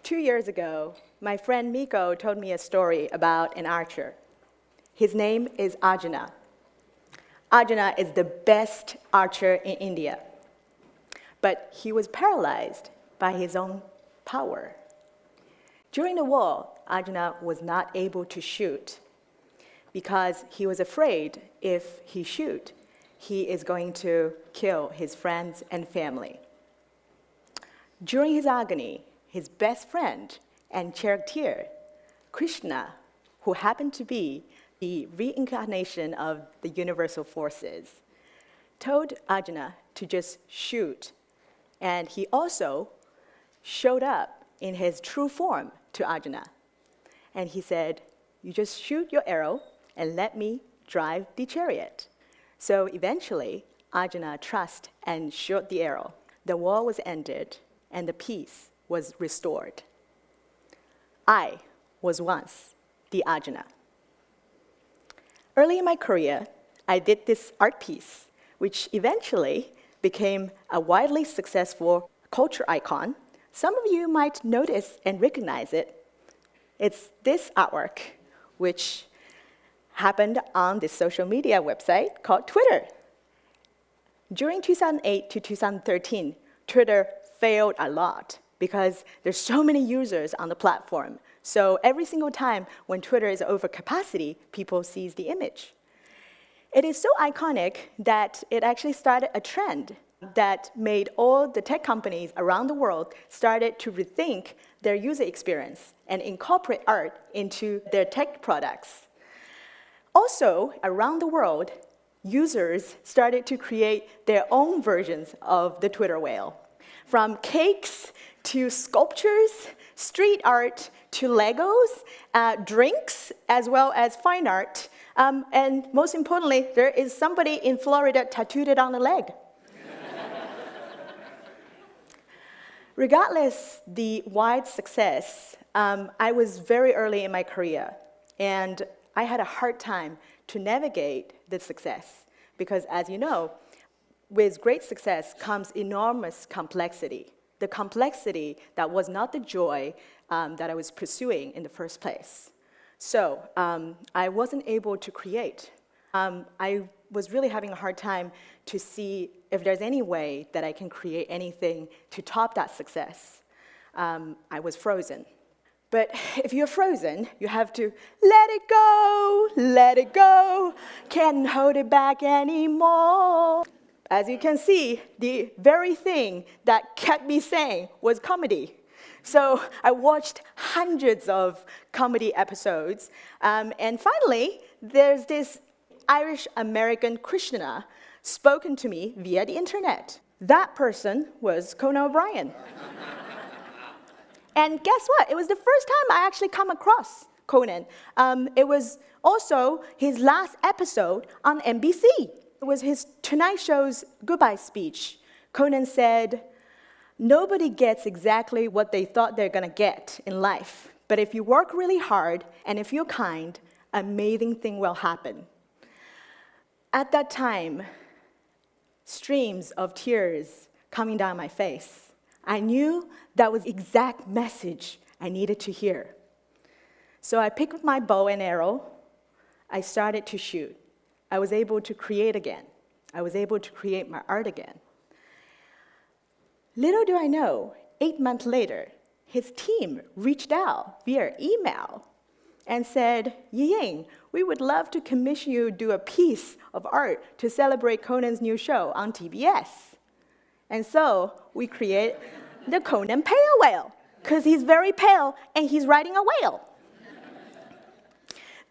2 years ago, my friend Miko told me a story about an archer. His name is Arjuna. Arjuna is the best archer in India, but he was paralyzed by his own power. During the war, Arjuna was not able to shoot because he was afraid if he shoot, he is going to kill his friends and family. During his agony, his best friend and charioteer, Krishna, who happened to be the reincarnation of the universal forces, told Arjuna to just shoot. And he also showed up in his true form to Arjuna. And he said, "You just shoot your arrow and let me drive the chariot." So eventually, Arjuna trusted and shot the arrow. The war was ended and the peace was restored. I was once the Arjuna. Early in my career, I did this art piece, which eventually became a widely successful culture icon. Some of you might notice and recognize it. It's this artwork, which happened on this social media website called Twitter. During 2008 to 2013, Twitter failed a lot because there's so many users on the platform. So every single time when Twitter is over capacity, people see the image. It is so iconic that it actually started a trend that made all the tech companies around the world started to rethink their user experience and incorporate art into their tech products. Also, around the world, users started to create their own versions of the Twitter whale. From cakes to sculptures, street art to Legos, drinks, as well as fine art. And most importantly, there is somebody in Florida tattooed it on the leg. Regardless the wide success, I was very early in my career, and I had a hard time to navigate the success because, as you know, with great success comes enormous complexity. The complexity that was not the joy that I was pursuing in the first place. So I wasn't able to create. I was really having a hard time to see if there's any way that I can create anything to top that success. I was frozen. But if you're frozen, you have to let it go, can't hold it back anymore. As you can see, the very thing that kept me sane was comedy. So I watched hundreds of comedy episodes, and finally, there's this Irish-American Krishna spoken to me via the internet. That person was Conan O'Brien. And guess what? It was the first time I actually come across Conan. It was also his last episode on NBC. It was his Tonight Show's goodbye speech. Conan said, "Nobody gets exactly what they thought they're gonna get in life. But if you work really hard and if you're kind, amazing thing will happen." At that time, streams of tears coming down my face. I knew that was the exact message I needed to hear. So I picked up my bow and arrow. I started to shoot. I was able to create again. I was able to create my art again. Little do I know, 8 months later, his team reached out via email and said, "Yiying, we would love to commission you to do a piece of art to celebrate Conan's new show on TBS." And so we created the Conan Pale Whale, because he's very pale and he's riding a whale.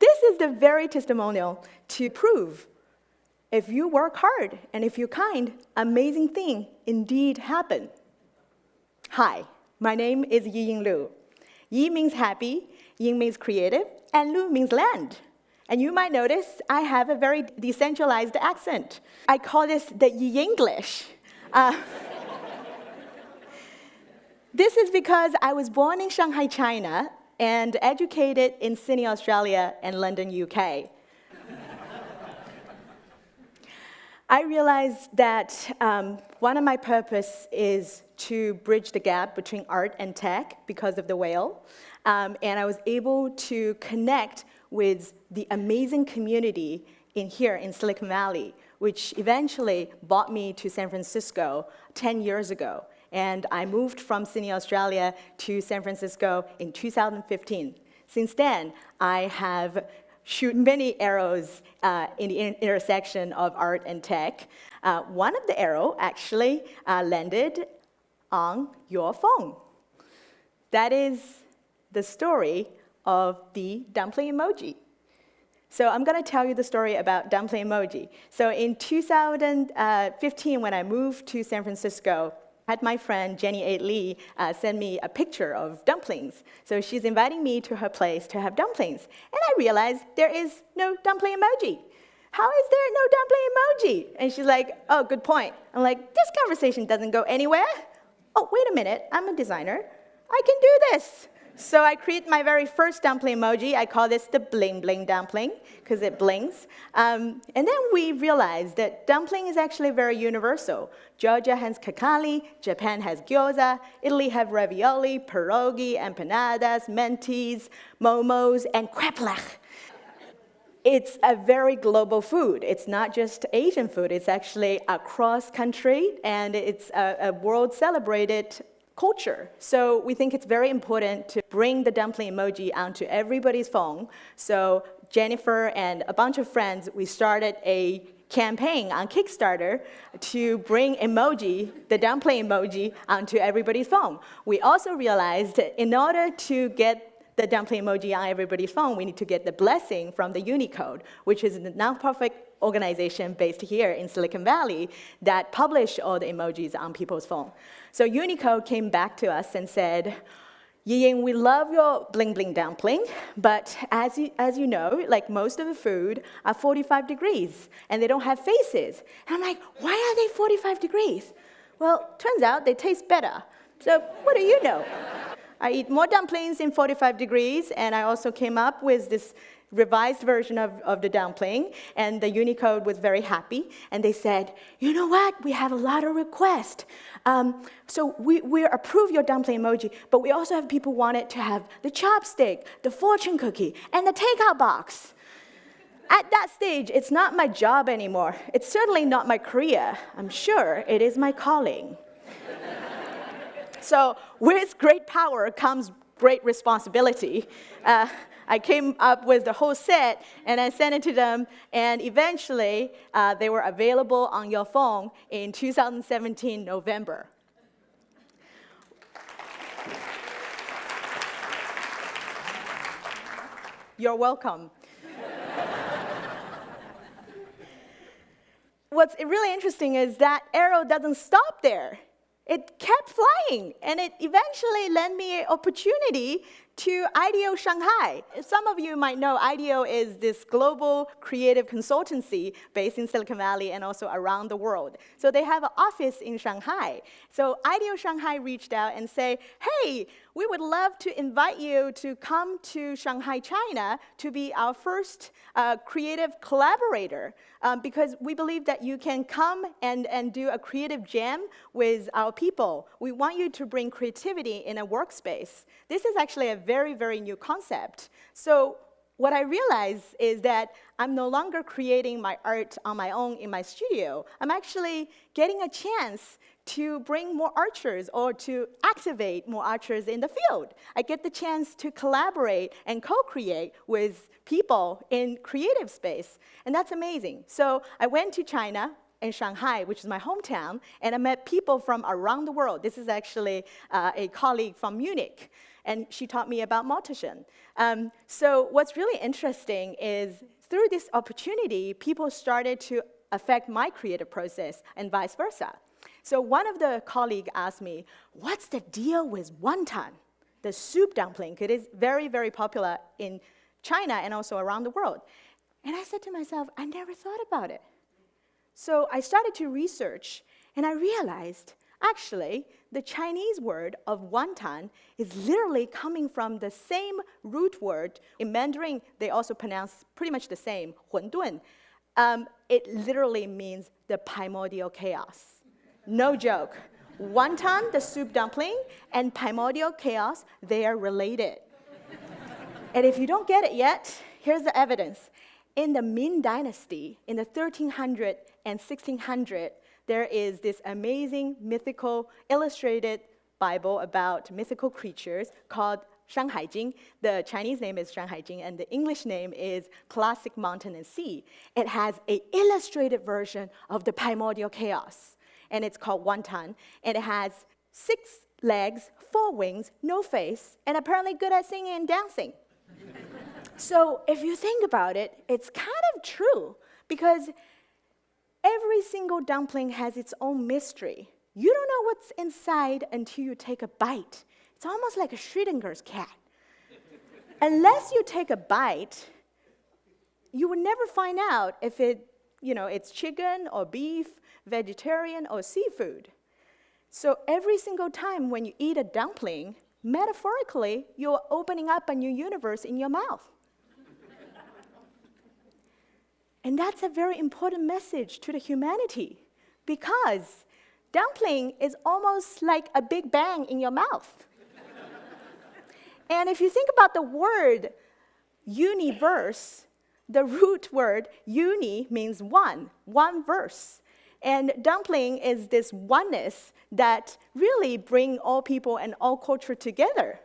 This is the very testimonial to prove if you work hard and if you're kind, amazing things indeed happen. Hi, my name is Yiying Lu. Yi means happy, Ying means creative, and Lu means land. And you might notice I have a very decentralized accent. I call this the Yiyinglish. This is because I was born in Shanghai, China, and educated in Sydney, Australia, and London, UK. I realized that one of my purpose is to bridge the gap between art and tech because of the whale. And I was able to connect with the amazing community here in Silicon Valley, which eventually brought me to San Francisco 10 years ago. And I moved from Sydney, Australia to San Francisco in 2015. Since then, I have shoot many arrows in the intersection of art and tech. One of the arrows actually landed on your phone. That is the story of the dumpling emoji. So I'm going to tell you the story about dumpling emoji. So in 2015, when I moved to San Francisco, I had my friend Jenny A. Lee send me a picture of dumplings. So she's inviting me to her place to have dumplings. And I realized there is no dumpling emoji. How is there no dumpling emoji? And she's like, oh, good point. I'm like, this conversation doesn't go anywhere. Oh, wait a minute, I'm a designer. I can do this. So I create my very first dumpling emoji. I call this the bling bling dumpling because it blings. And then we realized that dumpling is actually very universal. Georgia has kakali, Japan has gyoza, Italy has ravioli, pierogi, empanadas, mentis, momos, and kreplach. It's a very global food. It's not just Asian food. It's actually across country, and it's a world-celebrated culture. So we think it's very important to bring the dumpling emoji onto everybody's phone. So Jennifer and a bunch of friends, we started a campaign on Kickstarter to bring emoji, the dumpling emoji, onto everybody's phone. We also realized that in order to get the dumpling emoji on everybody's phone, we need to get the blessing from the Unicode, which is a nonprofit organization based here in Silicon Valley that publish all the emojis on people's phone. So Unicode came back to us and said, Yiying, we love your bling bling dumpling, but as you know, like most of the food are 45 degrees, and they don't have faces. And I'm like, why are they 45 degrees? Well, turns out they taste better. So what do you know? I eat more dumplings in 45 degrees, and I also came up with this revised version of the dumpling, and the Unicode was very happy, and they said, you know what, we have a lot of requests. So we approve your dumpling emoji, but we also have people wanted to have the chopstick, the fortune cookie, and the takeout box. At that stage, it's not my job anymore. It's certainly not my career. I'm sure it is my calling. So with great power comes great responsibility. I came up with the whole set, and I sent it to them, and eventually they were available on your phone in 2017, November. You're welcome. What's really interesting is that arrow doesn't stop there. It kept flying, and it eventually lent me an opportunity to IDEO Shanghai. Some of you might know IDEO is this global creative consultancy based in Silicon Valley and also around the world. So they have an office in Shanghai. So IDEO Shanghai reached out and said, hey, we would love to invite you to come to Shanghai, China to be our first creative collaborator because we believe that you can come and do a creative jam with our people. We want you to bring creativity in a workspace. This is actually a very, very new concept. So what I realized is that I'm no longer creating my art on my own in my studio. I'm actually getting a chance to bring more archers or to activate more archers in the field. I get the chance to collaborate and co-create with people in creative space, and that's amazing. So I went to China in Shanghai, which is my hometown, and I met people from around the world. This is actually a colleague from Munich, and she taught me about Multition. So what's really interesting is through this opportunity, people started to affect my creative process and vice versa. So one of the colleagues asked me, what's the deal with wonton, the soup dumpling? It is very, very popular in China and also around the world. And I said to myself, I never thought about it. So I started to research, and I realized, actually, the Chinese word of wonton is literally coming from the same root word. In Mandarin, they also pronounce pretty much the same, 馄饨. It literally means the primordial chaos. No joke. Wonton, the soup dumpling, and primordial chaos, they are related. And if you don't get it yet, here's the evidence. In the Ming Dynasty, in the 1300 and 1600, there is this amazing mythical illustrated Bible about mythical creatures called Shanhaijing. The Chinese name is Shanhaijing, and the English name is Classic Mountain and Sea. It has an illustrated version of the primordial chaos, and it's called Wonton. And it has 6 legs, 4 wings, no face, and apparently good at singing and dancing. So if you think about it, it's kind of true, because every single dumpling has its own mystery. You don't know what's inside until you take a bite. It's almost like a Schrödinger's cat. Unless you take a bite, you will never find out if it's chicken or beef, vegetarian or seafood. So every single time when you eat a dumpling, metaphorically, you're opening up a new universe in your mouth. And that's a very important message to the humanity, because dumpling is almost like a big bang in your mouth. And if you think about the word universe, the root word uni means one verse. And dumpling is this oneness that really bring all people and all culture together.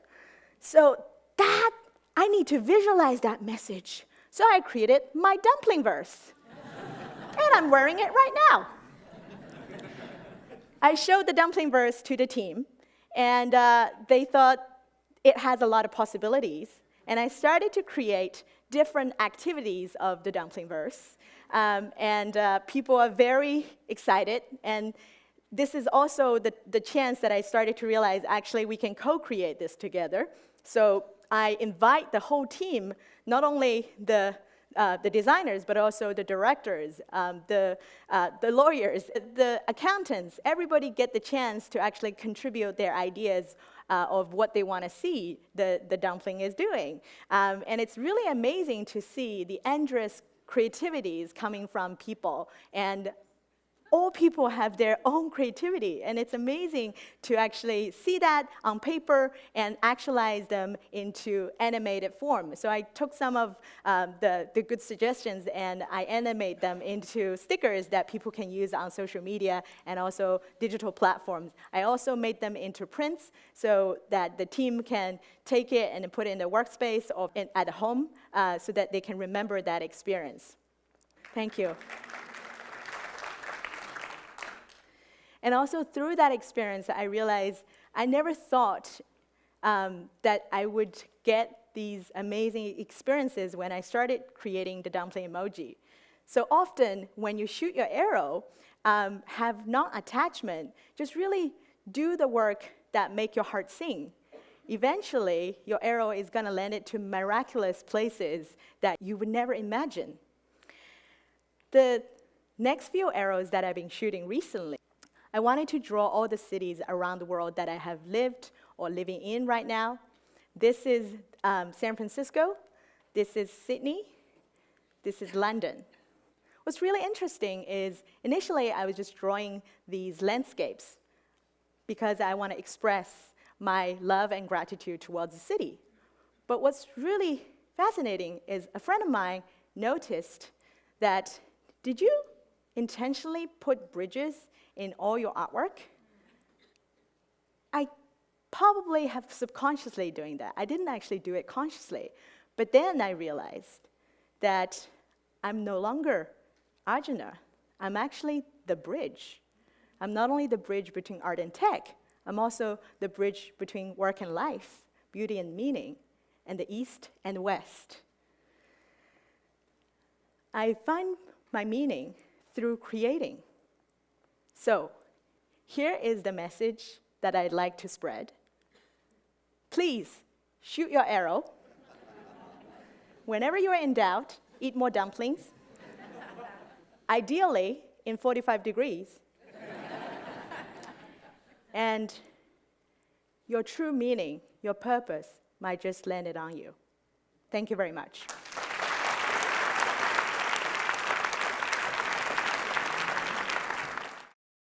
So that, I need to visualize that message. So I created my dumpling verse. And I'm wearing it right now. I showed the dumpling verse to the team, and they thought it has a lot of possibilities. And I started to create different activities of the dumpling verse. And people are very excited. And this is also the chance that I started to realize, actually, we can co-create this together. So I invite the whole team, not only the designers, but also the directors, the lawyers, the accountants. Everybody get the chance to actually contribute their ideas of what they want to see the dumpling is doing. And it's really amazing to see the endless creativities coming from people. And all people have their own creativity, and it's amazing to actually see that on paper and actualize them into animated form. So I took some of the good suggestions and I animate them into stickers that people can use on social media and also digital platforms. I also made them into prints so that the team can take it and put it in their workspace or at home so that they can remember that experience. Thank you. And also through that experience, I realized I never thought that I would get these amazing experiences when I started creating the dumpling emoji. So often, when you shoot your arrow, have not attachment, just really do the work that make your heart sing. Eventually, your arrow is going to land it to miraculous places that you would never imagine. The next few arrows that I've been shooting recently, I wanted to draw all the cities around the world that I have lived or living in right now. This is San Francisco. This is Sydney. This is London. What's really interesting is initially I was just drawing these landscapes because I want to express my love and gratitude towards the city. But what's really fascinating is a friend of mine noticed that, did you intentionally put bridges in all your artwork? I probably have subconsciously doing that. I didn't actually do it consciously. But then I realized that I'm no longer Arjuna. I'm actually the bridge. I'm not only the bridge between art and tech, I'm also the bridge between work and life, beauty and meaning, and the East and West. I find my meaning through creating. So, here is the message that I'd like to spread. Please, shoot your arrow. Whenever you are in doubt, eat more dumplings. Ideally, in 45 degrees. And your true meaning, your purpose, might just land it on you. Thank you very much.